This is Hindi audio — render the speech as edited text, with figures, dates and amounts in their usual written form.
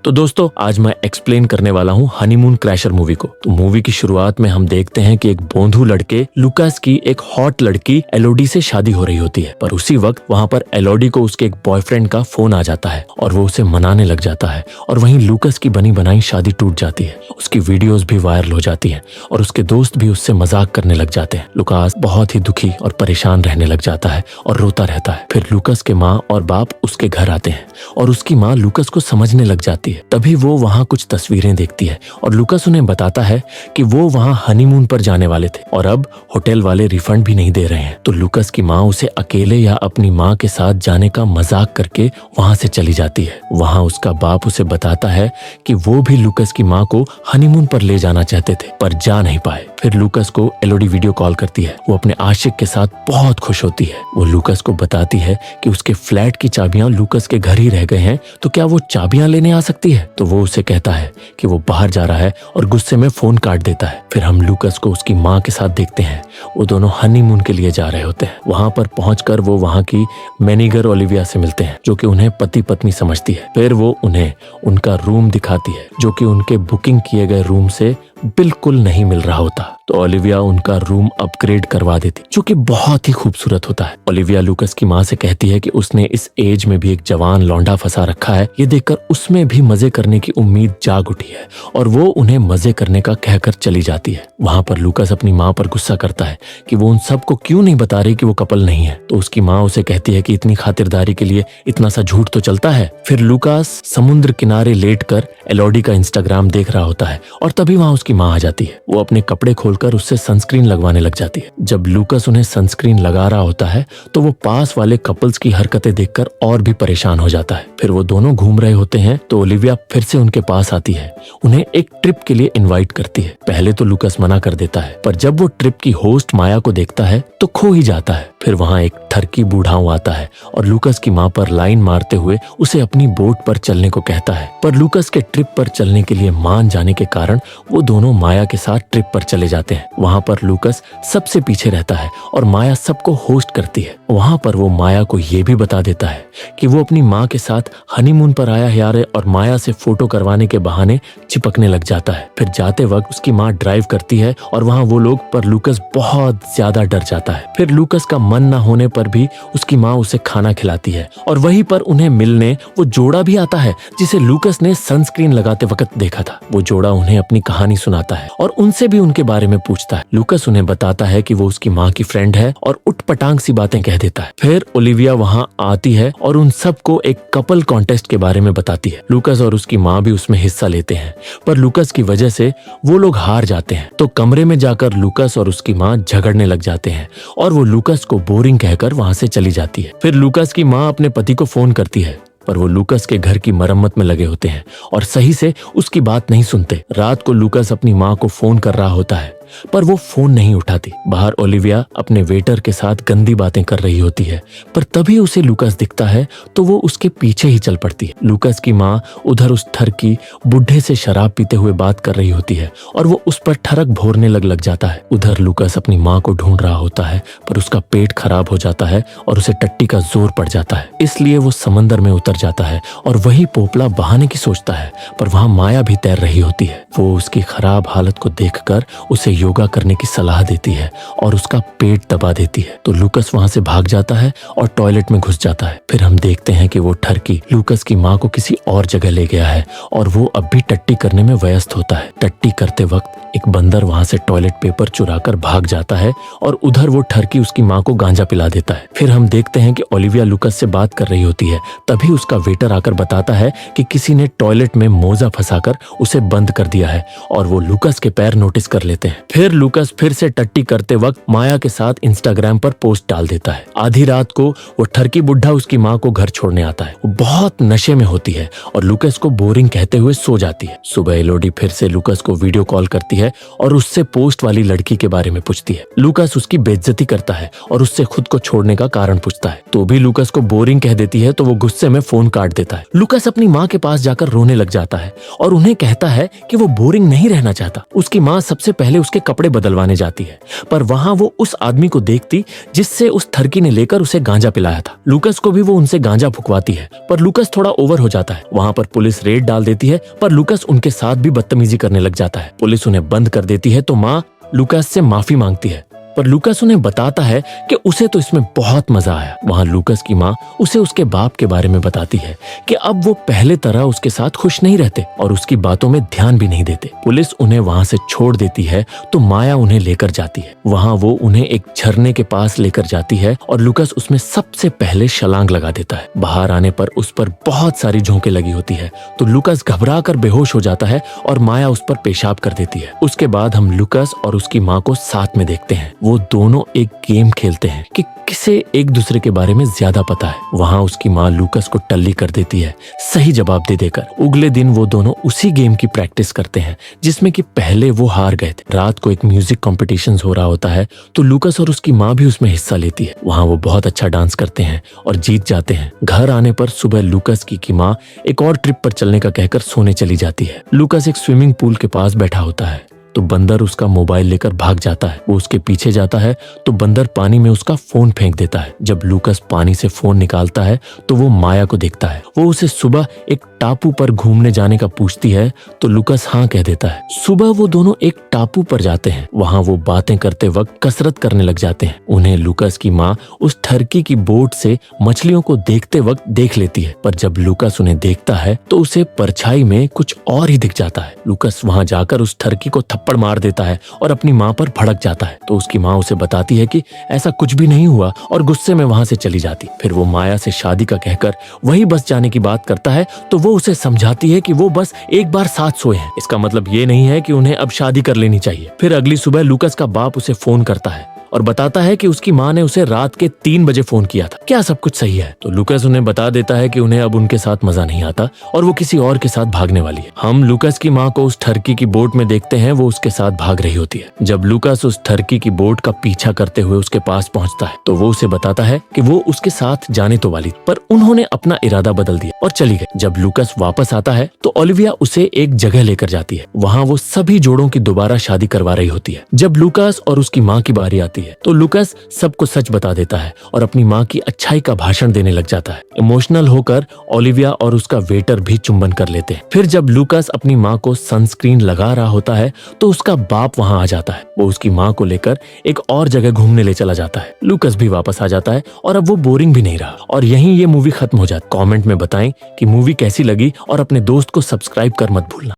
तो दोस्तों आज मैं एक्सप्लेन करने वाला हूँ हनीमून क्रैशर मूवी को। तो मूवी की शुरुआत में हम देखते हैं कि एक बोंधू लड़के लुकास की एक हॉट लड़की एलोडी से शादी हो रही होती है, पर उसी वक्त वहाँ पर एलोडी को उसके एक बॉयफ्रेंड का फोन आ जाता है और वो उसे मनाने लग जाता है और वहीं लुकास की बनी बनाई शादी टूट जाती है। उसकी वीडियोस भी वायरल हो जाती है और उसके दोस्त भी उससे मजाक करने लग जाते हैं। लुकास बहुत ही दुखी और परेशान रहने लग जाता है और रोता रहता है। फिर लुकास के माँ और बाप उसके घर आते हैं और उसकी माँ लुकास को समझने लग जाती है। तभी वो वहाँ कुछ तस्वीरें देखती है और लुकास उन्हें बताता है कि वो वहाँ हनीमून पर जाने वाले थे और अब होटल वाले रिफंड भी नहीं दे रहे हैं। तो लुकास की माँ उसे अकेले या अपनी माँ के साथ जाने का मजाक करके वहाँ से चली जाती है। वहाँ उसका बाप उसे बताता है कि वो भी लुकास की माँ को हनीमून पर ले जाना चाहते थे पर जा नहीं पाए। फिर लुकास को एलोडी वीडियो कॉल करती है। वो अपने आशिक के साथ बहुत खुश होती है। वो लुकास को बताती है कि उसके फ्लैट की चाबियां लुकास के घर ही रह गए हैं, तो क्या वो चाबियां लेने आ सकती है। तो वो उसे कहता है कि वो बाहर जा रहा है और गुस्से में फोन काट देता है। फिर हम लुकास को उसकी माँ के साथ देखते हैं। वो दोनों हनीमून के लिए जा रहे होते हैं। वहां पर पहुंचकर वो वहां की मैनेजर ओलिविया से मिलते हैं जो कि उन्हें पति पत्नी समझती है। फिर वो उन्हें उनका रूम दिखाती है जो कि उनके बुकिंग किए गए रूम से बिल्कुल नहीं मिल रहा होता। तो ओलिविया उनका रूम अपग्रेड करवा देती जो कि बहुत ही खूबसूरत होता है। ओलिविया लुकास की माँ से कहती है कि उसने इस एज में भी एक जवान लौंडा फंसा रखा है। ये देखकर उसमें भी मजे करने की उम्मीद जाग उठी है और वो उन्हें मजे करने का कहकर चली जाती है। वहां पर लुकास अपनी माँ पर गुस्सा करता है कि वो उन सबको क्यों नहीं बता रही कि वो कपल नहीं है। तो उसकी माँ उसे कहती है कि इतनी खातिरदारी के लिए इतना सा झूठ तो चलता है। फिर लुकास समुद्र किनारे लेटकर एलोडी का इंस्टाग्राम देख रहा होता है और तभी वहां उसकी माँ आ जाती है। वो अपने कपड़े खोलकर उससे सनस्क्रीन लगवाने लग जाती है। जब लुकास उन्हें सनस्क्रीन लगा रहा होता है तो वो पास वाले कपल्स की हरकतें देखकर और भी परेशान हो जाता है। फिर वो दोनों घूम रहे होते हैं तो ओलिविया फिर से उनके पास आती है, उन्हें एक ट्रिप के लिए इनवाइट करती है। पहले तो लुकास मना कर देता है पर जब वो ट्रिप की होस्ट माया को देखता है तो खो ही जाता है। फिर वहाँ एक ठरकी बूढ़ाऊ आता है और लुकास की माँ पर लाइन मारते हुए उसे अपनी बोट पर चलने को कहता है। पर लुकास के ट्रिप पर चलने के लिए मान जाने के कारण वो दोनों माया के साथ ट्रिप पर चले जाते हैं। वहाँ पर लुकास सबसे पीछे रहता है और माया सबको होस्ट करती है। वहाँ पर वो माया को ये भी बता देता है कि वो अपनी माँ के साथ हनीमून पर आया है और माया से फोटो करवाने के बहाने चिपकने लग जाता है। फिर जाते वक्त उसकी माँ ड्राइव करती है और वहाँ वो लोग पर लुकास बहुत ज्यादा डर जाता है। फिर लुकास का मन न होने पर भी उसकी माँ उसे खाना खिलाती है और वहीं पर उन्हें मिलने वो जोड़ा भी आता है जिसे लुकास ने सनस्क्रीन लगाते वक्त देखा था। वो जोड़ा उन्हें अपनी कहानी सुनाता है और उनसे भी उनके बारे में पूछता है। लुकास उन्हें बताता है कि वो उसकी माँ की फ्रेंड है और उठपटांग सी बातें कह देता है। फिर ओलिविया वहाँ आती है और उन सबको एक कपल कॉन्टेस्ट के बारे में बताती है। लुकास और उसकी माँ भी उसमें हिस्सा लेते हैं पर लुकास की वजह से वो लोग हार जाते हैं। तो कमरे में जाकर लुकास और उसकी माँ झगड़ने लग जाते हैं और वो लुकास को बोरिंग कहकर वहां से चली जाती है। फिर लुकास की माँ अपने पति को फोन करती है पर वो लुकास के घर की मरम्मत में लगे होते हैं और सही से उसकी बात नहीं सुनते। रात को लुकास अपनी माँ को फोन कर रहा होता है पर वो फोन नहीं उठाती। बाहर ओलिविया अपने वेटर के साथ गंदी बातें कर रही होती है पर तभी उसे लुकास दिखता है तो वो उसके पीछे ही चल पड़ती है। लुकास की माँ उधर उस ठरकी बुढ़े से शराब पीते हुए बात कर रही होती है और वो उस पर ठरक भोरने लग जाता है। उधर लुकास अपनी माँ को ढूंढ रहा होता है पर उसका पेट खराब हो जाता है और उसे टट्टी का जोर पड़ जाता है। इसलिए वो समंदर में उतर जाता है और वही पोपला बहाने की सोचता है पर वहाँ माया भी तैर रही होती है। वो उसकी खराब हालत को देखकर उसे योगा करने की सलाह देती है और उसका पेट दबा देती है। तो लुकास वहां से भाग जाता है और टॉयलेट में घुस जाता है। फिर हम देखते हैं कि वो ठरकी लुकास की माँ को किसी और जगह ले गया है और वो अब भी टट्टी करने में व्यस्त होता है। टट्टी करते वक्त एक बंदर वहां से टॉयलेट पेपर चुराकर भाग जाता है और उधर वो ठरकी उसकी माँ को गांजा पिला देता है। फिर हम देखते हैं कि ओलिविया लुकास से बात कर रही होती है। तभी उसका वेटर आकर बताता है कि किसी ने टॉयलेट में मोजा फंसाकर उसे बंद कर दिया है और वो लुकास के पैर नोटिस कर लेते हैं। फिर लुकास फिर से टट्टी करते वक्त माया के साथ इंस्टाग्राम पर पोस्ट डाल देता है। आधी रात को वो ठरकी बुढ़ा उसकी माँ को घर छोड़ने आता है। वो बहुत नशे में होती है और लुकास को बोरिंग कहते हुए सो जाती है। सुबह एलोडी फिर से लुकास को वीडियो कॉल करती है और उससे पोस्ट वाली लड़की के बारे में पूछती है। लुकास उसकी बेइज्जती करता है और उससे खुद को छोड़ने का कारण पूछता है। तो भी लुकास को बोरिंग कह देती है तो वो गुस्से में फोन काट देता है। लुकास अपनी माँ के पास जाकर रोने लग जाता है और उन्हें कहता है कि वो बोरिंग नहीं रहना चाहता। उसकी माँ सबसे पहले उसके कपड़े बदलवाने जाती है, पर वहां वो उस आदमी को देखती जिससे उस ठरकी ने लेकर उसे गांजा पिलाया था। लूकास को भी वो उनसे गांजा फुकवाती है, पर लूकास थोड़ा ओवर हो जाता है। वहां पर पुलिस रेड डाल देती है, पर लूकास उनके साथ भी बदतमीजी करने लग जाता है। पुलिस उन्हें बंद कर देती है तो माँ लूकास से माफी मांगती है, पर लूकास उन्हें बताता है कि उसे तो इसमें बहुत मजा आया। वहां लूकास की माँ उसे उसके बाप के बारे में बताती है कि अब वो पहले तरह उसके साथ खुश नहीं रहते और उसकी बातों में ध्यान भी नहीं देते। पुलिस उन्हें वहां से छोड़ देती है तो माया उन्हें लेकर जाती है। वहां वो उन्हें एक झरने के पास लेकर जाती है और लूकास उसमें सबसे पहले छलांग लगा देता है। बाहर आने पर उस पर बहुत सारी झोंके लगी होती है तो लूकास घबरा कर बेहोश हो जाता है और माया उस पर पेशाब कर देती है। उसके बाद हम लूकास और उसकी माँ को साथ में देखते हैं। वो दोनों एक गेम खेलते हैं कि किसे एक दूसरे के बारे में ज्यादा पता है। वहां उसकी माँ लूकास को टल्ली कर देती है सही जवाब दे देकर। अगले दिन वो दोनों उसी गेम की प्रैक्टिस करते हैं जिसमें कि पहले वो हार गए थे। रात को एक म्यूजिक कॉम्पिटिशन हो रहा होता है तो लूकास और उसकी माँ भी उसमें हिस्सा लेती है। वहां वो बहुत अच्छा डांस करते हैं और जीत जाते हैं। घर आने पर सुबह लूकास की माँ एक और ट्रिप पर चलने का कहकर सोने चली जाती है। लूकास एक स्विमिंग पूल के पास बैठा होता है तो बंदर उसका मोबाइल लेकर भाग जाता है। वो उसके पीछे जाता है तो बंदर पानी में उसका फोन फेंक देता है। जब लूकास पानी से फोन निकालता है तो वो माया को देखता है। वो उसे सुबह एक टापू पर घूमने जाने का पूछती है तो लूकास हाँ कह देता है। सुबह वो दोनों एक टापू पर जाते हैं। वहां वो बातें करते वक्त कसरत करने लग जाते हैं। उन्हें लूकास की माँ उस ठरकी की बोट से मछलियों को देखते वक्त देख लेती है, पर जब लूकास उन्हें देखता है तो उसे परछाई में कुछ और ही दिख जाता है। लूकास वहां जाकर उस ठरकी को थप्पड़ मार देता है और अपनी माँ पर भड़क जाता है तो उसकी माँ उसे बताती है कि ऐसा कुछ भी नहीं हुआ और गुस्से में वहां से चली जाती। फिर वो माया से शादी का कहकर वही बस जाने की बात करता है तो वो उसे समझाती है कि वो बस एक बार साथ सोए हैं, इसका मतलब ये नहीं है कि उन्हें अब शादी कर लेनी चाहिए। फिर अगली सुबह लूकास का बाप उसे फोन करता है और बताता है कि उसकी माँ ने उसे रात के 3 बजे फोन किया था। क्या सब कुछ सही है? तो लूकास उन्हें बता देता है कि उन्हें अब उनके साथ मजा नहीं आता और वो किसी और के साथ भागने वाली है। हम लूकास की माँ को उस ठरकी की बोट में देखते हैं, वो उसके साथ भाग रही होती है। जब लूकास उस ठरकी की बोट का पीछा करते हुए उसके पास पहुंचता है तो वो उसे बताता है कि वो उसके साथ जाने तो वाली, पर उन्होंने अपना इरादा बदल दिया और चली गई। जब लूकास वापस आता है तो ओलिविया उसे एक जगह लेकर जाती है। वहाँ वो सभी जोड़ों की दोबारा शादी करवा रही होती है। जब लूकास और उसकी माँ की बारी आती है तो लूकास सबको सच बता देता है और अपनी माँ की अच्छाई का भाषण देने लग जाता है। इमोशनल होकर ओलिविया और उसका वेटर भी चुंबन कर लेते हैं। फिर जब लूकास अपनी माँ को सनस्क्रीन लगा रहा होता है तो उसका बाप वहाँ आ जाता है। वो उसकी माँ को लेकर एक और जगह घूमने ले चला जाता है। लूकास भी वापस आ जाता है और अब वो बोरिंग भी नहीं रहा और यहीं ये मूवी खत्म हो जाती। कमेंट में बताएं कि मूवी कैसी लगी और अपने दोस्त को सब्सक्राइब कर मत भूलना।